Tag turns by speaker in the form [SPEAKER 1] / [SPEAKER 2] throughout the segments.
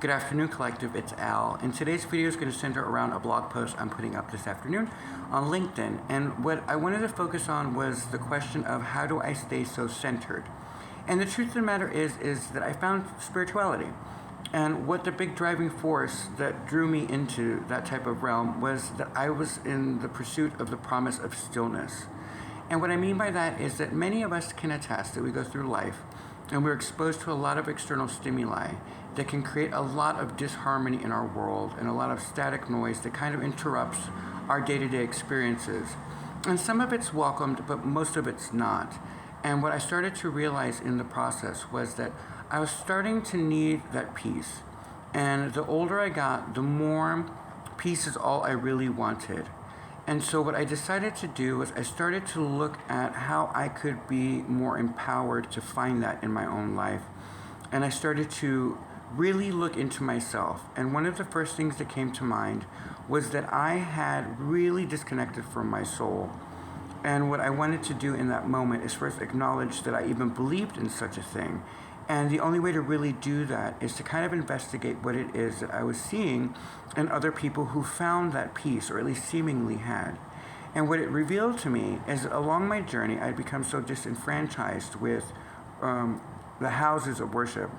[SPEAKER 1] Good afternoon, Collective. It's Al, and today's video is going to center around a blog post I'm putting up this afternoon on LinkedIn. And what I wanted to focus on was the question of how do I stay so centered? And the truth of the matter is that I found spirituality. And what the big driving force that drew me into that type of realm was that I was in the pursuit of the promise of stillness. And what I mean by that is that many of us can attest that we go through life and we're exposed to a lot of external stimuli that can create a lot of disharmony in our world and a lot of static noise that kind of interrupts our day-to-day experiences. And some of it's welcomed, but most of it's not. And what I started to realize in the process was that I was starting to need that peace. And the older I got, the more peace is all I really wanted. And so what I decided to do was I started to look at how I could be more empowered to find that in my own life. And I started to really look into myself. And one of the first things that came to mind was that I had really disconnected from my soul. And what I wanted to do in that moment is first acknowledge that I even believed in such a thing. And the only way to really do that is to kind of investigate what it is that I was seeing in other people who found that peace, or at least seemingly had. And what it revealed to me is that along my journey, I'd become so disenfranchised with the houses of worship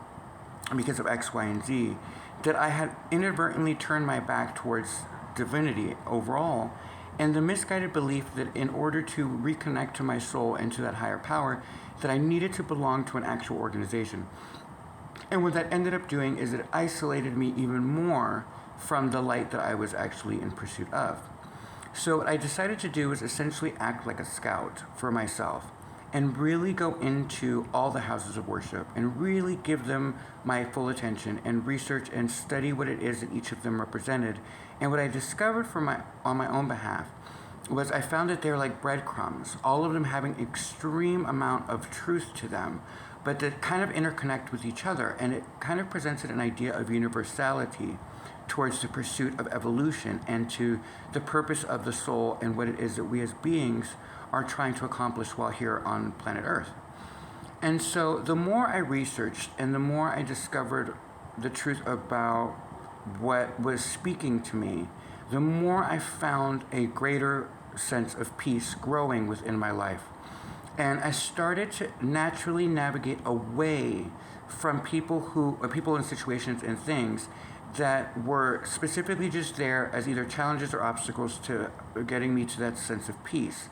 [SPEAKER 1] because of X, Y, and Z, that I had inadvertently turned my back towards divinity overall. And the misguided belief that in order to reconnect to my soul and to that higher power, that I needed to belong to an actual organization. And what that ended up doing is it isolated me even more from the light that I was actually in pursuit of. So what I decided to do was essentially act like a scout for myself and really go into all the houses of worship and really give them my full attention and research and study what it is that each of them represented. And what I discovered on my own behalf was I found that they're like breadcrumbs, all of them having extreme amount of truth to them, but that kind of interconnect with each other. And it kind of presented an idea of universality towards the pursuit of evolution and to the purpose of the soul and what it is that we as beings are trying to accomplish while here on planet Earth. And so the more I researched and the more I discovered the truth about what was speaking to me, the more I found a greater sense of peace growing within my life. And I started to naturally navigate away from people in situations and things that were specifically just there as either challenges or obstacles to getting me to that sense of peace.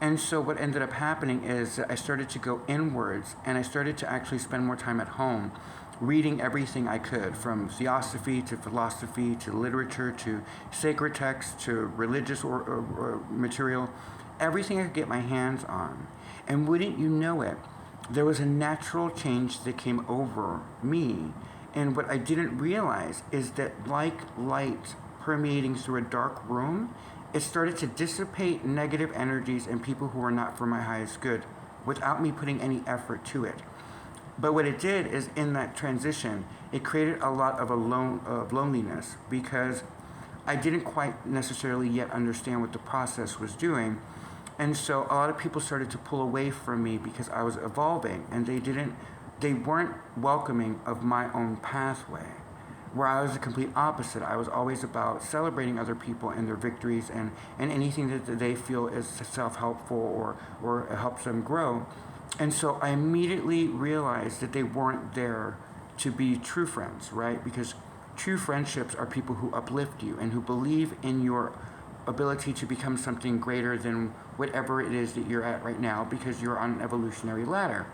[SPEAKER 1] And so what ended up happening is that I started to go inwards and I started to actually spend more time at home reading everything I could, from theosophy to philosophy to literature to sacred texts to religious or material, everything I could get my hands on. And wouldn't you know it, there was a natural change that came over me. And what I didn't realize is that like light permeating through a dark room, it started to dissipate negative energies and people who were not for my highest good without me putting any effort to it. But what it did is in that transition, it created a lot of loneliness because I didn't quite necessarily yet understand what the process was doing. And so a lot of people started to pull away from me because I was evolving and they weren't welcoming of my own pathway. Where I was the complete opposite. I was always about celebrating other people and their victories and anything that they feel is self-helpful or helps them grow. And so I immediately realized that they weren't there to be true friends, right? Because true friendships are people who uplift you and who believe in your ability to become something greater than whatever it is that you're at right now because you're on an evolutionary ladder.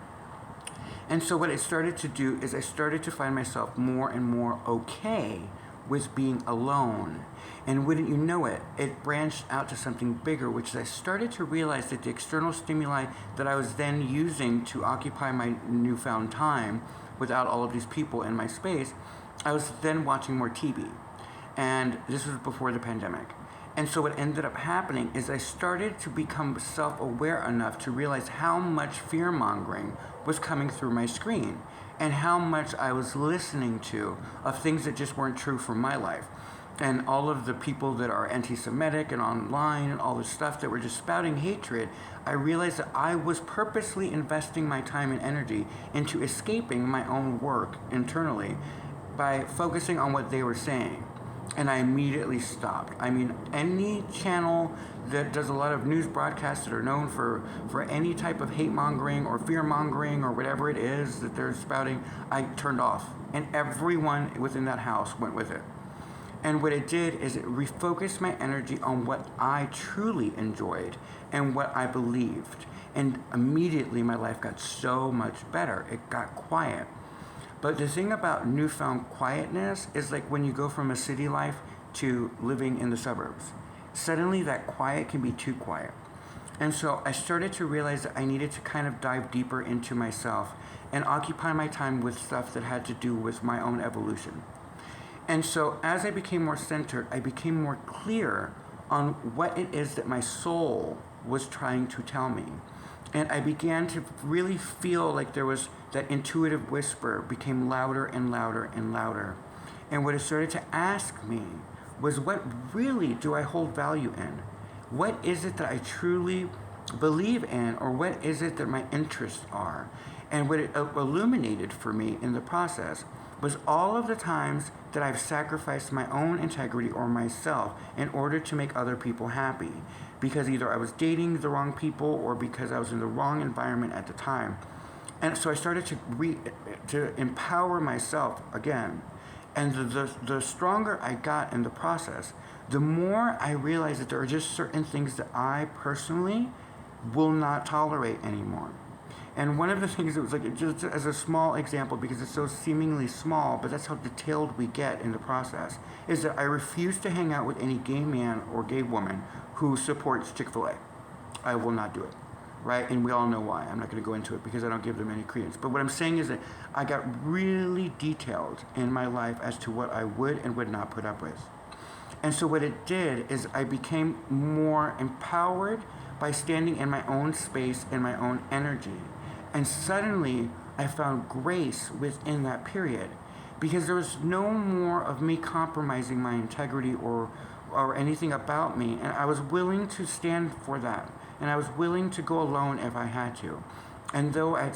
[SPEAKER 1] And so what I started to do is I started to find myself more and more okay with being alone. And wouldn't you know it, it branched out to something bigger, which is I started to realize that the external stimuli that I was then using to occupy my newfound time without all of these people in my space, I was then watching more TV. And this was before the pandemic. And so what ended up happening is I started to become self-aware enough to realize how much fear-mongering was coming through my screen and how much I was listening to of things that just weren't true for my life. And all of the people that are anti-Semitic and online and all this stuff that were just spouting hatred, I realized that I was purposely investing my time and energy into escaping my own work internally by focusing on what they were saying. And I immediately stopped. I mean, any channel that does a lot of news broadcasts that are known for any type of hate mongering or fear mongering or whatever it is that they're spouting, I turned off. And everyone within that house went with it. And what it did is it refocused my energy on what I truly enjoyed and what I believed. And immediately my life got so much better. It got quiet. But the thing about newfound quietness is like when you go from a city life to living in the suburbs. Suddenly that quiet can be too quiet. And so I started to realize that I needed to kind of dive deeper into myself and occupy my time with stuff that had to do with my own evolution. And so as I became more centered, I became more clear on what it is that my soul was trying to tell me. And I began to really feel like there was that intuitive whisper became louder and louder and louder. And what it started to ask me was, what really do I hold value in? What is it that I truly believe in, or what is it that my interests are? And what it illuminated for me in the process was all of the times that I've sacrificed my own integrity or myself in order to make other people happy. Because either I was dating the wrong people or because I was in the wrong environment at the time. And so I started to empower myself again. And the stronger I got in the process, the more I realized that there are just certain things that I personally will not tolerate anymore. And one of the things that was like, just as a small example, because it's so seemingly small, but that's how detailed we get in the process, is that I refuse to hang out with any gay man or gay woman who supports Chick-fil-A. I will not do it, right? And we all know why. I'm not going to go into it because I don't give them any credence. But what I'm saying is that I got really detailed in my life as to what I would and would not put up with. And so what it did is I became more empowered by standing in my own space and my own energy. And suddenly, I found grace within that period because there was no more of me compromising my integrity or anything about me. And I was willing to stand for that. And I was willing to go alone if I had to. And though I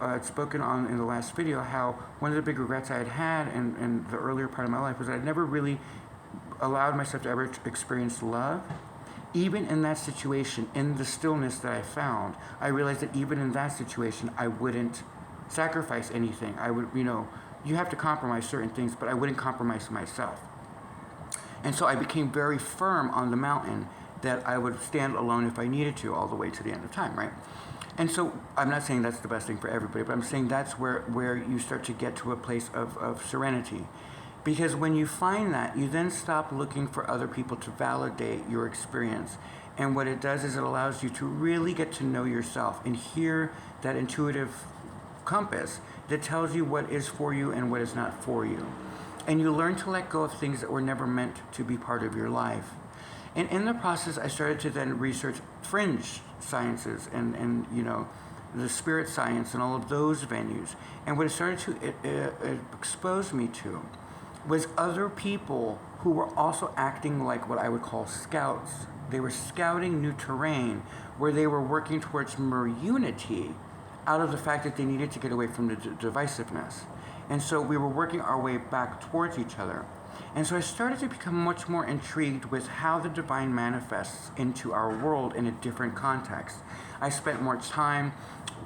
[SPEAKER 1] had spoken on in the last video how one of the big regrets I had in the earlier part of my life was that I'd never really allowed myself to ever experience love. Even in that situation, in the stillness that I found, I realized that even in that situation, I wouldn't sacrifice anything. I would, you have to compromise certain things, but I wouldn't compromise myself. And so I became very firm on the mountain that I would stand alone if I needed to, all the way to the end of time, right? And so I'm not saying that's the best thing for everybody, but I'm saying that's where you start to get to a place of serenity. Because when you find that, you then stop looking for other people to validate your experience. And what it does is it allows you to really get to know yourself and hear that intuitive compass that tells you what is for you and what is not for you. And you learn to let go of things that were never meant to be part of your life. And in the process, I started to then research fringe sciences and the spirit science and all of those venues. And what it started to expose me to was other people who were also acting like what I would call scouts. They were scouting new terrain where they were working towards more unity out of the fact that they needed to get away from the divisiveness. And so we were working our way back towards each other. And so I started to become much more intrigued with how the divine manifests into our world in a different context. I spent more time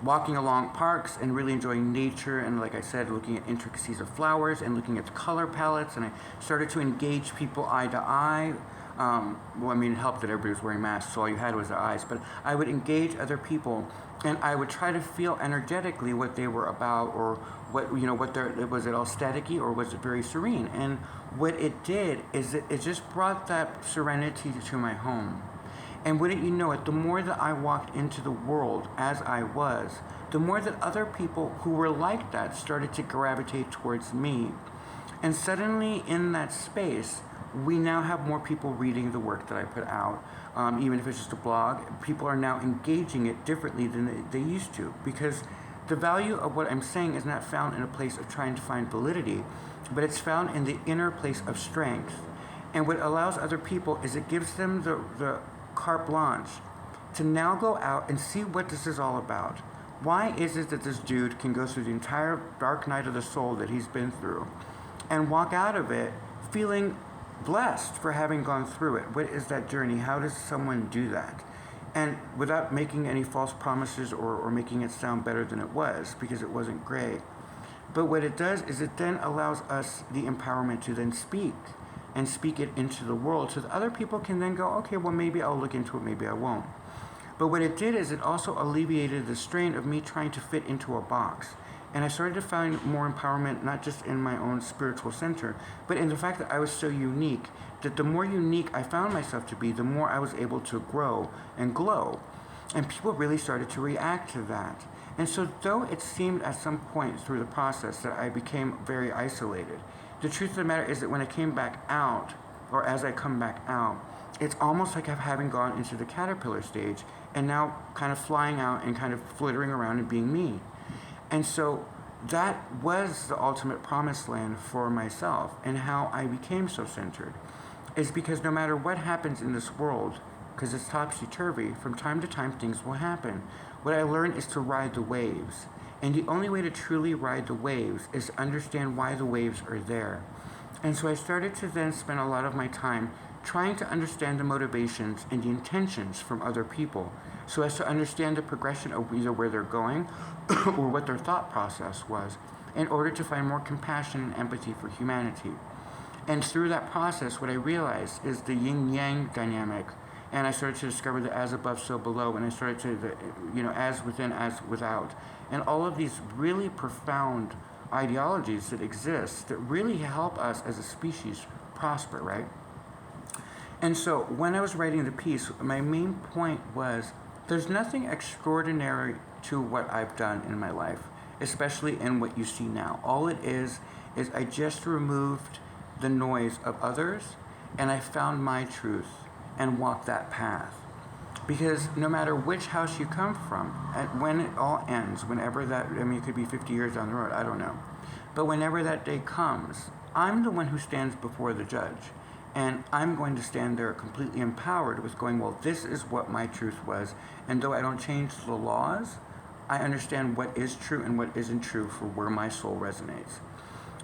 [SPEAKER 1] walking along parks and really enjoying nature and, like I said, looking at intricacies of flowers and looking at the color palettes, and I started to engage people eye to eye. It helped that everybody was wearing masks, so all you had was their eyes, but I would engage other people and I would try to feel energetically what they were about, or was it all staticky or was it very serene? And what it did is it just brought that serenity to my home. And wouldn't you know it, the more that I walked into the world as I was, the more that other people who were like that started to gravitate towards me. And suddenly in that space, we now have more people reading the work that I put out. Even if it's just a blog, people are now engaging it differently than they used to. Because the value of what I'm saying is not found in a place of trying to find validity, but it's found in the inner place of strength. And what allows other people is it gives them the carte blanche to now go out and see what this is all about. Why is it that this dude can go through the entire dark night of the soul that he's been through and walk out of it feeling blessed for having gone through it. What is that journey? How does someone do that? And without making any false promises or making it sound better than it was, because it wasn't great. But what it does is it then allows us the empowerment to then speak and speak it into the world so that other people can then go, okay, well, maybe I'll look into it, maybe I won't. But what it did is it also alleviated the strain of me trying to fit into a box. And I started to find more empowerment, not just in my own spiritual center, but in the fact that I was so unique, that the more unique I found myself to be, the more I was able to grow and glow. And people really started to react to that. And so though it seemed at some point through the process that I became very isolated, the truth of the matter is that when I came back out, or as I come back out, it's almost like I've having gone into the caterpillar stage and now kind of flying out and kind of flittering around and being me. And so that was the ultimate promised land for myself, and how I became so centered is because no matter what happens in this world, because it's topsy-turvy, from time to time things will happen. What I learned is to ride the waves. And the only way to truly ride the waves is to understand why the waves are there. And so I started to then spend a lot of my time trying to understand the motivations and the intentions from other people, so as to understand the progression of either where they're going or what their thought process was, in order to find more compassion and empathy for humanity. And through that process, what I realized is the yin-yang dynamic. And I started to discover the as above, so below, and I started to, as within, as without. And all of these really profound ideologies that exist that really help us as a species prosper, right? And so when I was writing the piece, my main point was there's nothing extraordinary to what I've done in my life, especially in what you see now. All it is I just removed the noise of others, and I found my truth and walked that path. Because no matter which house you come from, when it all ends, whenever that, it could be 50 years down the road, I don't know. But whenever that day comes, I'm the one who stands before the judge. And I'm going to stand there completely empowered with going, well, this is what my truth was. And though I don't change the laws, I understand what is true and what isn't true for where my soul resonates.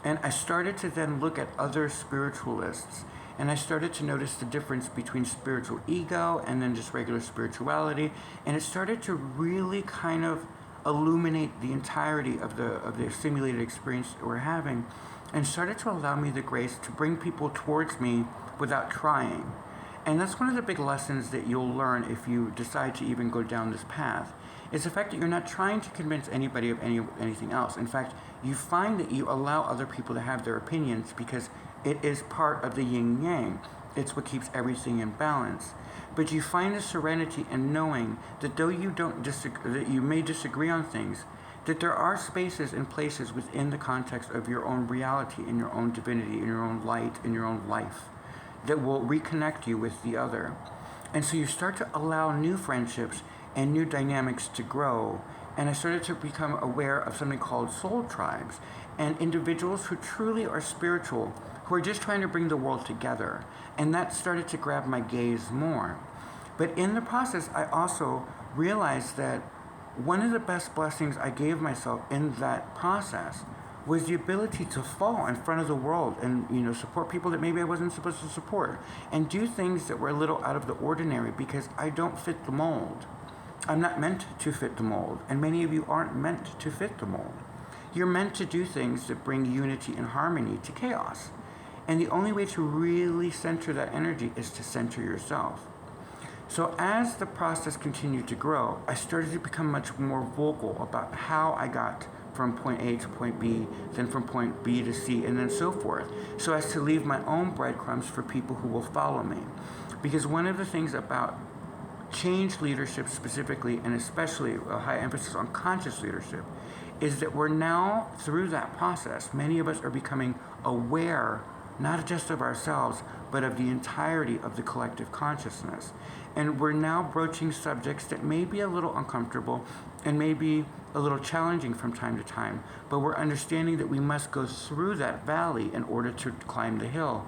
[SPEAKER 1] And I started to then look at other spiritualists, and I started to notice the difference between spiritual ego and then just regular spirituality. And it started to really kind of illuminate the entirety of the simulated experience that we're having, and started to allow me the grace to bring people towards me without trying. And that's one of the big lessons that you'll learn if you decide to even go down this path, is the fact that you're not trying to convince anybody of anything else. In fact, you find that you allow other people to have their opinions because it is part of the yin-yang. It's what keeps everything in balance. But you find the serenity in knowing that though you that you may disagree on things, that there are spaces and places within the context of your own reality, in your own divinity, in your own light, in your own life, that will reconnect you with the other. And so you start to allow new friendships and new dynamics to grow. And I started to become aware of something called soul tribes, and individuals who truly are spiritual, who are just trying to bring the world together. And that started to grab my gaze more. But in the process, I also realized that one of the best blessings I gave myself in that process was the ability to fall in front of the world and, support people that maybe I wasn't supposed to support, and do things that were a little out of the ordinary because I don't fit the mold. I'm not meant to fit the mold, and many of you aren't meant to fit the mold. You're meant to do things that bring unity and harmony to chaos. And the only way to really center that energy is to center yourself. So as the process continued to grow, I started to become much more vocal about how I got from point A to point B, then from point B to C, and then so forth, so as to leave my own breadcrumbs for people who will follow me. Because one of the things about change leadership specifically, and especially a high emphasis on conscious leadership, is that we're now, through that process, many of us are becoming aware not just of ourselves, but of the entirety of the collective consciousness. And we're now broaching subjects that may be a little uncomfortable and may be a little challenging from time to time, but we're understanding that we must go through that valley in order to climb the hill.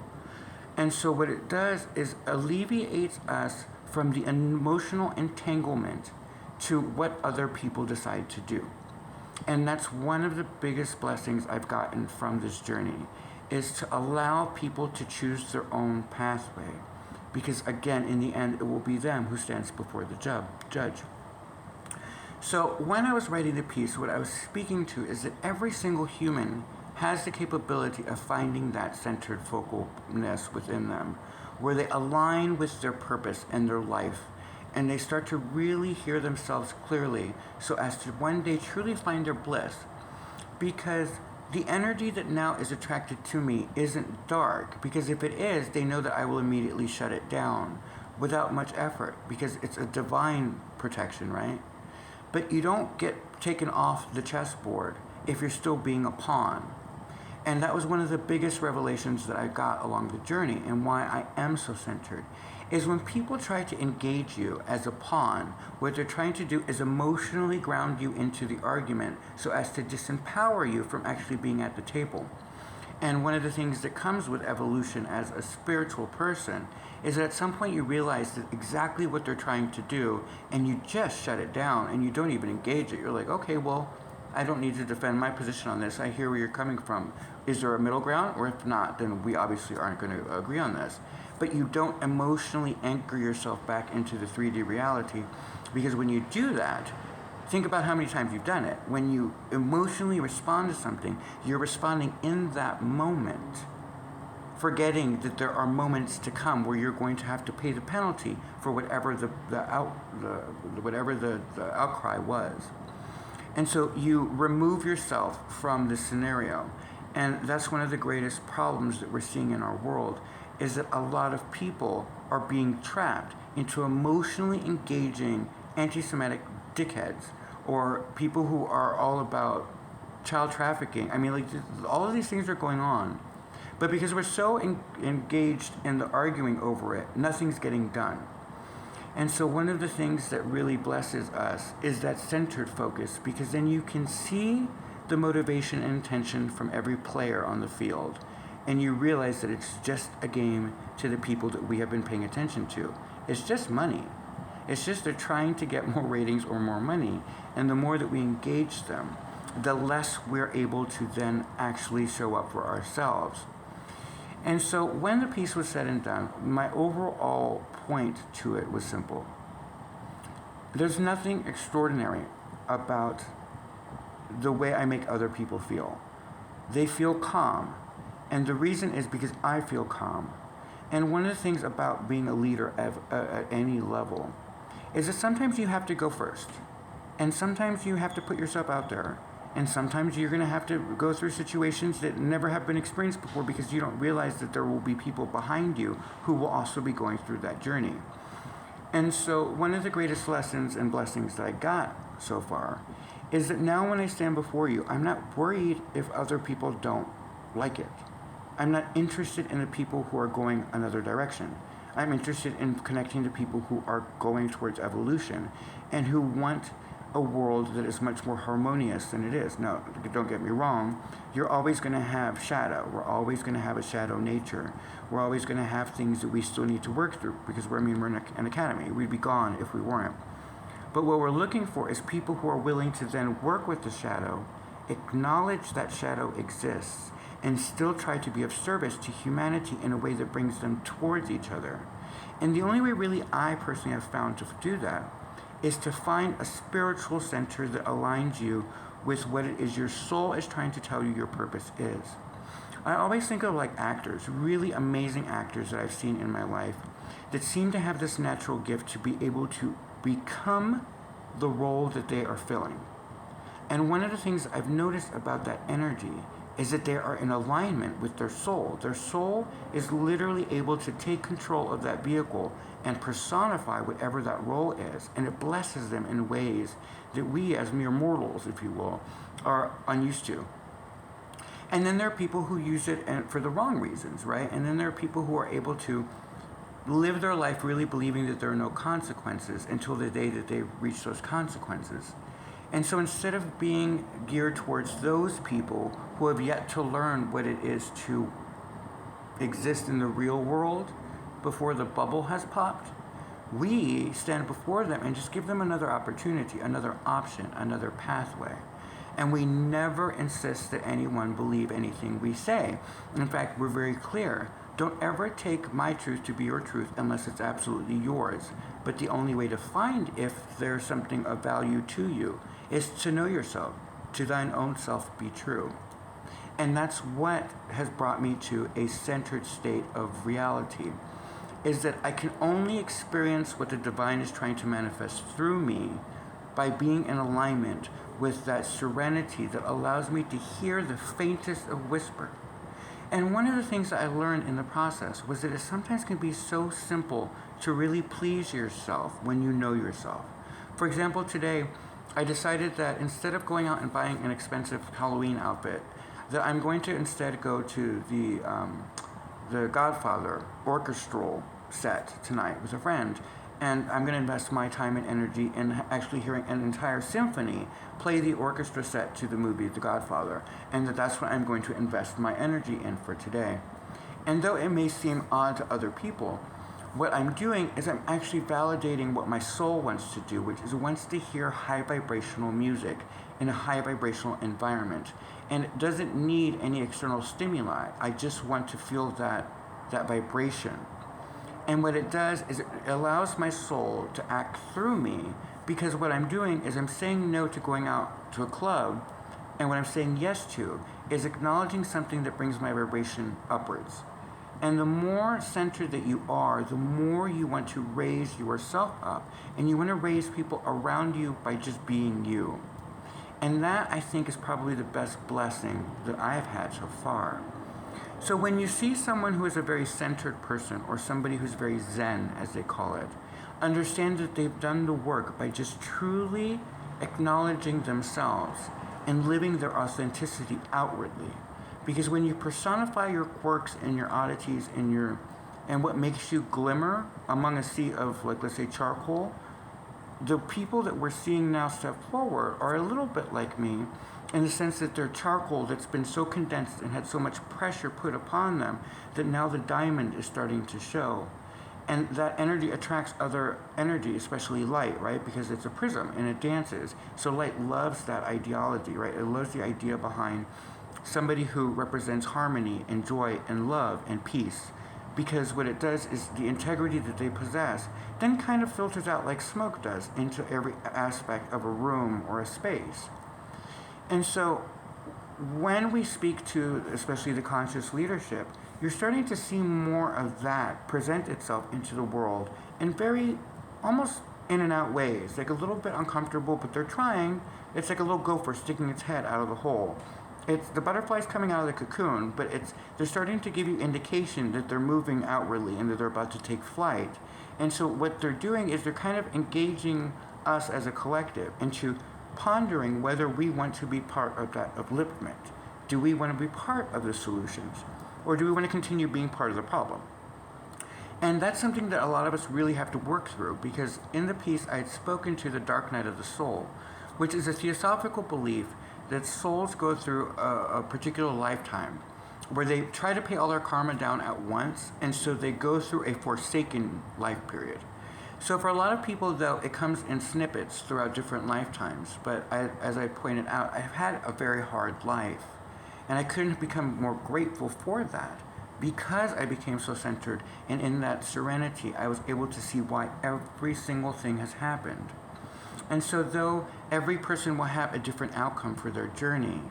[SPEAKER 1] And so what it does is alleviates us from the emotional entanglement to what other people decide to do. And that's one of the biggest blessings I've gotten from this journey, is to allow people to choose their own pathway. Because again, in the end, it will be them who stands before the judge. So when I was writing the piece, what I was speaking to is that every single human has the capability of finding that centered focalness within them, where they align with their purpose and their life, and they start to really hear themselves clearly so as to one day truly find their bliss. Because the energy that now is attracted to me isn't dark, because if it is, they know that I will immediately shut it down without much effort, because it's a divine protection, right? But you don't get taken off the chessboard if you're still being a pawn. And that was one of the biggest revelations that I got along the journey, and why I am so centered, is when people try to engage you as a pawn, what they're trying to do is emotionally ground you into the argument so as to disempower you from actually being at the table. And one of the things that comes with evolution as a spiritual person is that at some point you realize that exactly what they're trying to do, and you just shut it down and you don't even engage it. You're like, okay, well, I don't need to defend my position on this. I hear where you're coming from. Is there a middle ground? Or if not, then we obviously aren't going to agree on this. But you don't emotionally anchor yourself back into the 3D reality, because when you do that, think about how many times you've done it. When you emotionally respond to something, you're responding in that moment, forgetting that there are moments to come where you're going to have to pay the penalty for whatever the outcry was. And so you remove yourself from the scenario. And that's one of the greatest problems that we're seeing in our world, is that a lot of people are being trapped into emotionally engaging anti-Semitic dickheads, or people who are all about child trafficking. I mean, like, all of these things are going on. But because we're so engaged in the arguing over it, nothing's getting done. And so one of the things that really blesses us is that centered focus, because then you can see the motivation and intention from every player on the field. And you realize that it's just a game to the people that we have been paying attention to. It's just money. It's just they're trying to get more ratings or more money. And the more that we engage them, the less we're able to then actually show up for ourselves. And so when the piece was said and done, my overall point to it was simple. There's nothing extraordinary about the way I make other people feel. They feel calm. And the reason is because I feel calm. And one of the things about being a leader at any level is that sometimes you have to go first. And sometimes you have to put yourself out there. And sometimes you're going to have to go through situations that never have been experienced before, because you don't realize that there will be people behind you who will also be going through that journey. And so one of the greatest lessons and blessings that I got so far is that now when I stand before you, I'm not worried if other people don't like it. I'm not interested in the people who are going another direction. I'm interested in connecting to people who are going towards evolution and who want a world that is much more harmonious than it is. Now, don't get me wrong, you're always going to have shadow. We're always going to have a shadow nature. We're always going to have things that we still need to work through, because we're in an academy. We'd be gone if we weren't. But what we're looking for is people who are willing to then work with the shadow, acknowledge that shadow exists, and still try to be of service to humanity in a way that brings them towards each other. And the only way really I personally have found to do that is to find a spiritual center that aligns you with what it is your soul is trying to tell you your purpose is. I always think of like actors, really amazing actors that I've seen in my life, that seem to have this natural gift to be able to become the role that they are filling. And one of the things I've noticed about that energy is that they are in alignment with their soul. Their soul is literally able to take control of that vehicle and personify whatever that role is. And it blesses them in ways that we as mere mortals, if you will, are unused to. And then there are people who use it for the wrong reasons, right? And then there are people who are able to live their life really believing that there are no consequences until the day that they reach those consequences. And so instead of being geared towards those people who have yet to learn what it is to exist in the real world before the bubble has popped, we stand before them and just give them another opportunity, another option, another pathway. And we never insist that anyone believe anything we say. In fact, we're very clear. Don't ever take my truth to be your truth unless it's absolutely yours. But the only way to find if there's something of value to you is to know yourself. To thine own self be true. And that's what has brought me to a centered state of reality, is that I can only experience what the divine is trying to manifest through me by being in alignment with that serenity that allows me to hear the faintest of whisper. And one of the things that I learned in the process was that it sometimes can be so simple to really please yourself when you know yourself. For example, today, I decided that instead of going out and buying an expensive Halloween outfit, that I'm going to instead go to the Godfather orchestral set tonight with a friend. And I'm going to invest my time and energy in actually hearing an entire symphony play the orchestra set to the movie The Godfather. And that's what I'm going to invest my energy in for today. And though it may seem odd to other people, what I'm doing is I'm actually validating what my soul wants to do, which is it wants to hear high vibrational music in a high vibrational environment. And it doesn't need any external stimuli. I just want to feel that vibration. And what it does is it allows my soul to act through me, because what I'm doing is I'm saying no to going out to a club, and what I'm saying yes to is acknowledging something that brings my vibration upwards. And the more centered that you are, the more you want to raise yourself up, and you want to raise people around you by just being you. And that, I think, is probably the best blessing that I've had so far. So when you see someone who is a very centered person, or somebody who's very zen, as they call it, understand that they've done the work by just truly acknowledging themselves and living their authenticity outwardly. Because when you personify your quirks and your oddities and what makes you glimmer among a sea of, like, let's say, charcoal, the people that we're seeing now step forward are a little bit like me, in the sense that they're charcoal that's been so condensed and had so much pressure put upon them that now the diamond is starting to show. And that energy attracts other energy, especially light, right? Because it's a prism and it dances. So light loves that ideology, right? It loves the idea behind somebody who represents harmony and joy and love and peace. Because what it does is the integrity that they possess then kind of filters out like smoke does into every aspect of a room or a space. And so when we speak to especially the conscious leadership, you're starting to see more of that present itself into the world in very almost in and out ways, like a little bit uncomfortable, but they're trying. It's like a little gopher sticking its head out of the hole. It's the butterflies coming out of the cocoon, but they're starting to give you indication that they're moving outwardly and that they're about to take flight. And so what they're doing is they're kind of engaging us as a collective into pondering whether we want to be part of that upliftment. Do we want to be part of the solutions? Or do we want to continue being part of the problem? And that's something that a lot of us really have to work through, because in the piece I had spoken to the dark night of the soul, which is a theosophical belief that souls go through a particular lifetime where they try to pay all their karma down at once, and so they go through a forsaken life period. So for a lot of people, though, it comes in snippets throughout different lifetimes. But as I pointed out, I've had a very hard life. And I couldn't become more grateful for that. Because I became so centered and in that serenity, I was able to see why every single thing has happened. And so though every person will have a different outcome for their journey,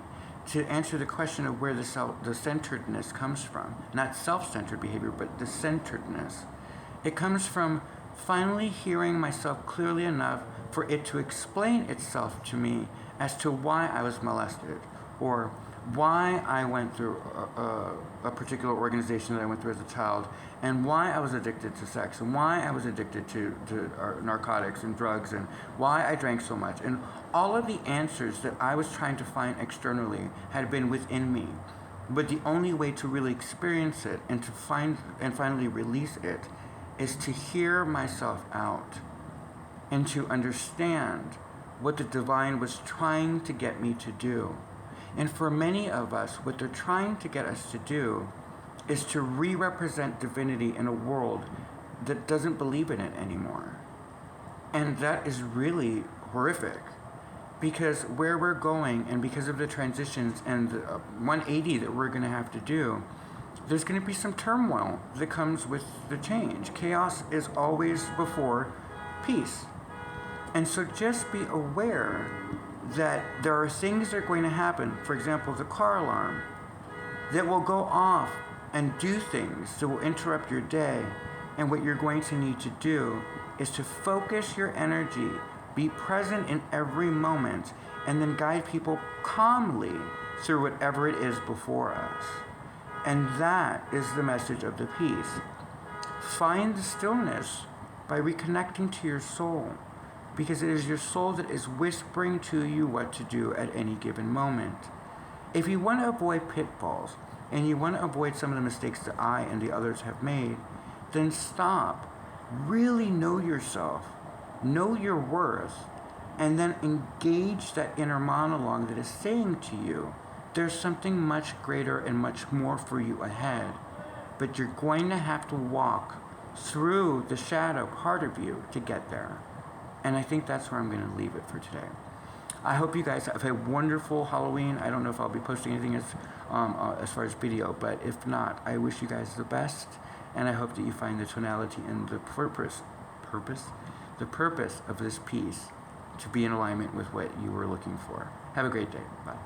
[SPEAKER 1] to answer the question of where the centeredness comes from, not self-centered behavior, but the centeredness, it comes from finally hearing myself clearly enough for it to explain itself to me as to why I was molested, or why I went through a particular organization that I went through as a child, and why I was addicted to sex, and why I was addicted to narcotics and drugs, and why I drank so much. And all of the answers that I was trying to find externally had been within me. But the only way to really experience it and to find and finally release it is to hear myself out and to understand what the divine was trying to get me to do. And for many of us, what they're trying to get us to do is to re-represent divinity in a world that doesn't believe in it anymore. And that is really horrific. because where we're going and because of the transitions and the 180 that we're going to have to do, there's going to be some turmoil that comes with the change. Chaos is always before peace. And so just be aware that there are things that are going to happen, for example, the car alarm, that will go off and do things that will interrupt your day. And what you're going to need to do is to focus your energy, be present in every moment, and then guide people calmly through whatever it is before us. And that is the message of the piece. Find the stillness by reconnecting to your soul, because it is your soul that is whispering to you what to do at any given moment. If you want to avoid pitfalls, and you want to avoid some of the mistakes that I and the others have made, then stop. Really know yourself, know your worth, and then engage that inner monologue that is saying to you, there's something much greater and much more for you ahead, but you're going to have to walk through the shadow part of you to get there. And I think that's where I'm going to leave it for today. I hope you guys have a wonderful Halloween. I don't know if I'll be posting anything as far as video, but if not, I wish you guys the best, and I hope that you find the tonality and the purpose of this piece to be in alignment with what you were looking for. Have a great day. Bye.